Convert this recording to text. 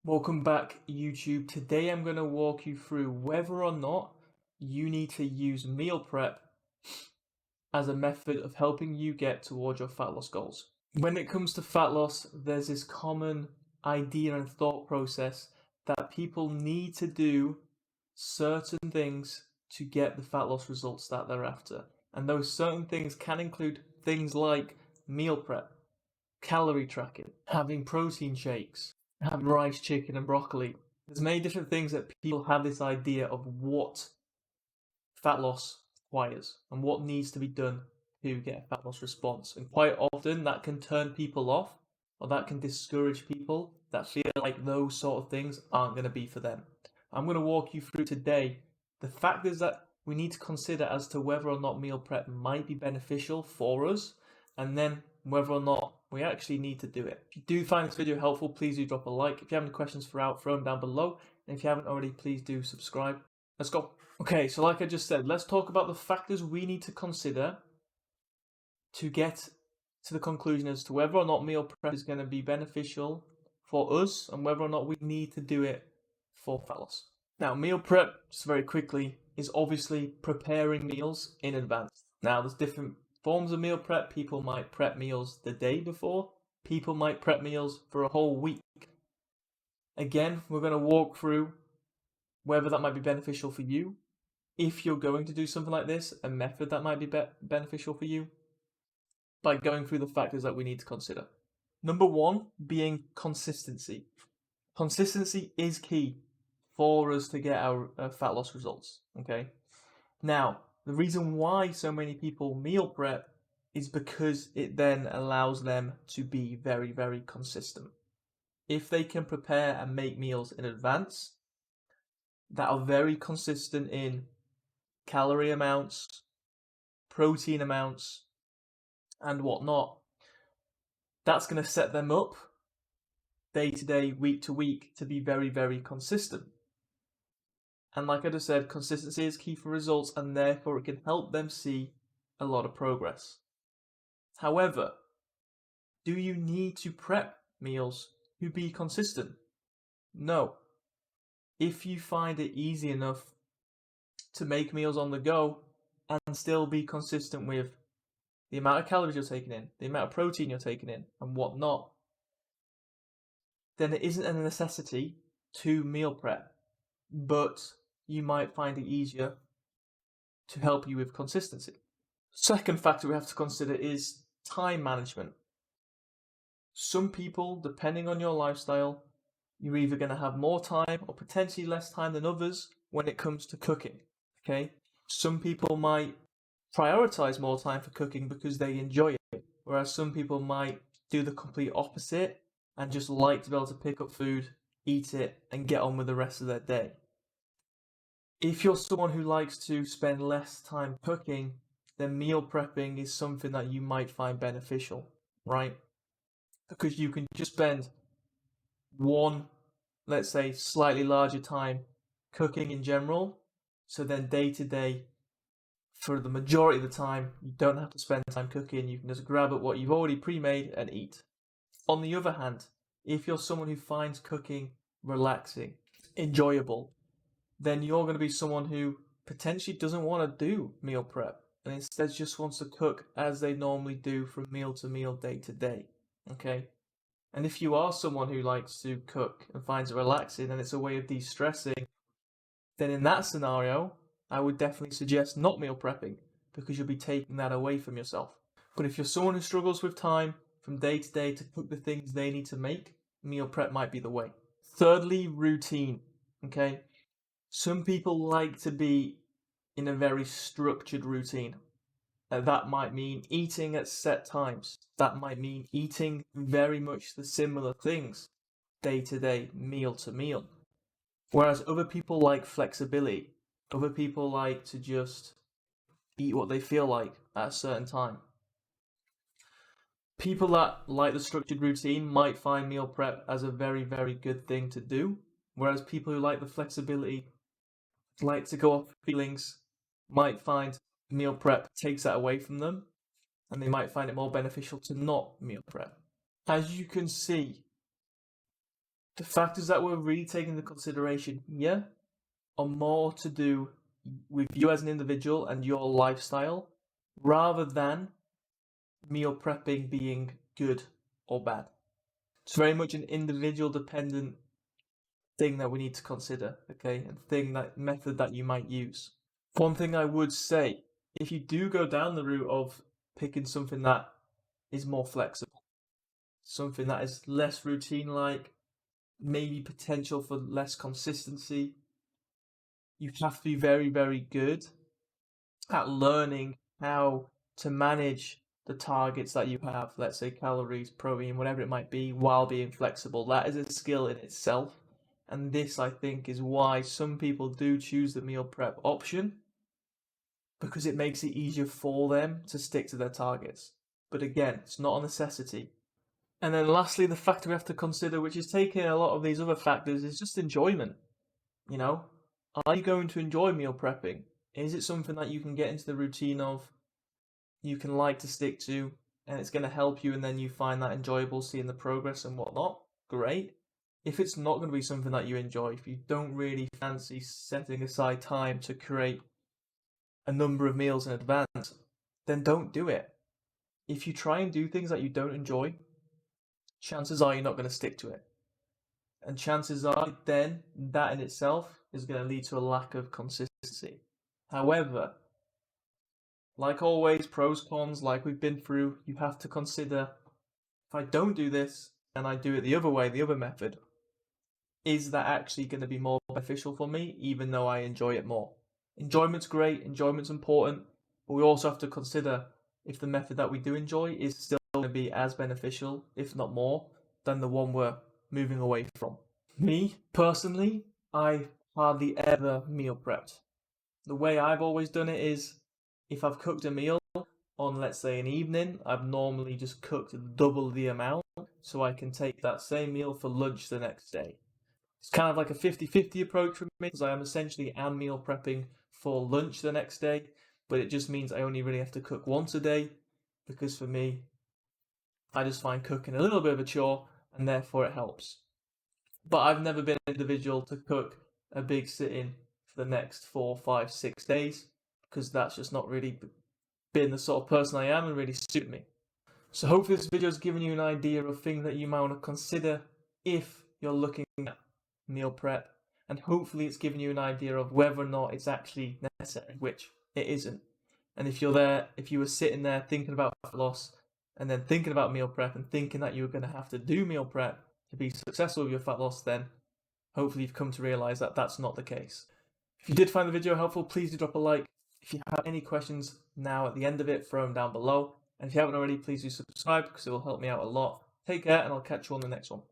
Welcome back, YouTube. Today I'm going to walk you through whether or not you need to use meal prep as a method of helping you get towards your fat loss goals. When it comes to fat loss, there's this common idea and thought process that people need to do certain things to get the fat loss results that they're after. And those certain things can include things like meal prep, calorie tracking, having protein shakes, having rice, chicken, and broccoli. There's many different things that people have this idea of what fat loss requires and what needs to be done to get a fat loss response. And quite often that can turn people off or that can discourage people that feel like those sort of things aren't going to be for them. I'm going to walk you through today the factors that we need to consider as to whether or not meal prep might be beneficial for us, and then whether or not we actually need to do it. If you do find this video helpful, please do drop a like. If you have any questions throw them down below. And if you haven't already, please do subscribe. Let's go. Okay, so like I just said, let's talk about the factors we need to consider to get to the conclusion as to whether or not meal prep is going to be beneficial for us and whether or not we need to do it for fat loss. Now, meal prep, just very quickly, is obviously preparing meals in advance. Now, there's different forms of meal prep. People might prep meals the day before. People might prep meals for a whole week. Again, we're going to walk through whether that might be beneficial for you. If you're going to do something like this, a method that might be beneficial for you, by going through the factors that we need to consider. Number one being consistency. Consistency is key for us to get our fat loss results, okay? Now, the reason why so many people meal prep is because it then allows them to be very, very consistent. If they can prepare and make meals in advance that are very consistent in calorie amounts, protein amounts, and whatnot, that's going to set them up day to day, week to week to be very, very consistent. And like I just said, consistency is key for results, and therefore it can help them see a lot of progress. However, do you need to prep meals to be consistent? No. If you find it easy enough to make meals on the go and still be consistent with the amount of calories you're taking in, the amount of protein you're taking in, and whatnot, then it isn't a necessity to meal prep, but you might find it easier to help you with consistency. Second factor we have to consider is time management. Some people, depending on your lifestyle, you're either going to have more time or potentially less time than others when it comes to cooking, okay? Some people might prioritize more time for cooking because they enjoy it, whereas some people might do the complete opposite and just like to be able to pick up food, eat it, and get on with the rest of their day. If you're someone who likes to spend less time cooking, then meal prepping is something that you might find beneficial, right? Because you can just spend one, let's say, slightly larger time cooking in general, so then day to day, for the majority of the time, you don't have to spend time cooking. You can just grab at what you've already pre-made and eat. On the other hand, if you're someone who finds cooking relaxing, enjoyable, then you're going to be someone who potentially doesn't want to do meal prep and instead just wants to cook as they normally do from meal to meal, day to day, okay? And if you are someone who likes to cook and finds it relaxing and it's a way of de-stressing, then in that scenario, I would definitely suggest not meal prepping because you'll be taking that away from yourself. But if you're someone who struggles with time from day to day to cook the things they need to make, meal prep might be the way. Thirdly, routine, okay? Some people like to be in a very structured routine. That might mean eating at set times. That might mean eating very much the similar things day to day, meal to meal. Whereas other people like flexibility. Other people like to just eat what they feel like at a certain time. People that like the structured routine might find meal prep as a very, very good thing to do. Whereas people who like the flexibility, like to go off feelings, might find meal prep takes that away from them, and they might find it more beneficial to not meal prep. As you can see, The factors that we're really taking into consideration here are more to do with you as an individual and your lifestyle, rather than meal prepping being good or bad. It's very much an individual dependent thing that we need to consider, okay, and method that you might use. One thing I would say, if you do go down the route of picking something that is more flexible, something that is less routine-like, maybe potential for less consistency, you have to be very, very good at learning how to manage the targets that you have, let's say calories, protein, whatever it might be, while being flexible. That is a skill in itself. And this, I think, is why some people do choose the meal prep option, because it makes it easier for them to stick to their targets. But again, it's not a necessity. And then lastly, the factor we have to consider, which is taking a lot of these other factors, is just enjoyment. You know, are you going to enjoy meal prepping? Is it something that you can get into the routine of, you can like to stick to, and it's going to help you, and then you find that enjoyable, seeing the progress and whatnot? Great. If it's not going to be something that you enjoy, if you don't really fancy setting aside time to create a number of meals in advance, then don't do it. If you try and do things that you don't enjoy, chances are you're not going to stick to it. And chances are then that in itself is going to lead to a lack of consistency. However, like always, pros, cons, like we've been through, you have to consider, if I don't do this and I do it the other way, the other method, is that actually going to be more beneficial for me, even though I enjoy it more? Enjoyment's great, enjoyment's important, but we also have to consider if the method that we do enjoy is still going to be as beneficial, if not more, than the one we're moving away from. Me, personally, I hardly ever meal prepped. The way I've always done it is, if I've cooked a meal on, let's say, an evening, I've normally just cooked double the amount so I can take that same meal for lunch the next day. It's kind of like a 50-50 approach for me, because I am essentially meal prepping for lunch the next day, but it just means I only really have to cook once a day, because for me, I just find cooking a little bit of a chore, and therefore it helps. But I've never been an individual to cook a big sit-in for the next 4, 5, 6 days, because that's just not really been the sort of person I am and really suit me. So hopefully this video has given you an idea of things that you might want to consider if you're looking at meal prep, and hopefully it's given you an idea of whether or not it's actually necessary, which it isn't. And if you were sitting there thinking about fat loss and then thinking about meal prep and thinking that you were going to have to do meal prep to be successful with your fat loss, then hopefully you've come to realize that that's not the case. If you did find the video helpful, please do drop a like. If you have any questions now at the end of it, throw them down below. And if you haven't already, please do subscribe, because it will help me out a lot. Take care, and I'll catch you on the next one.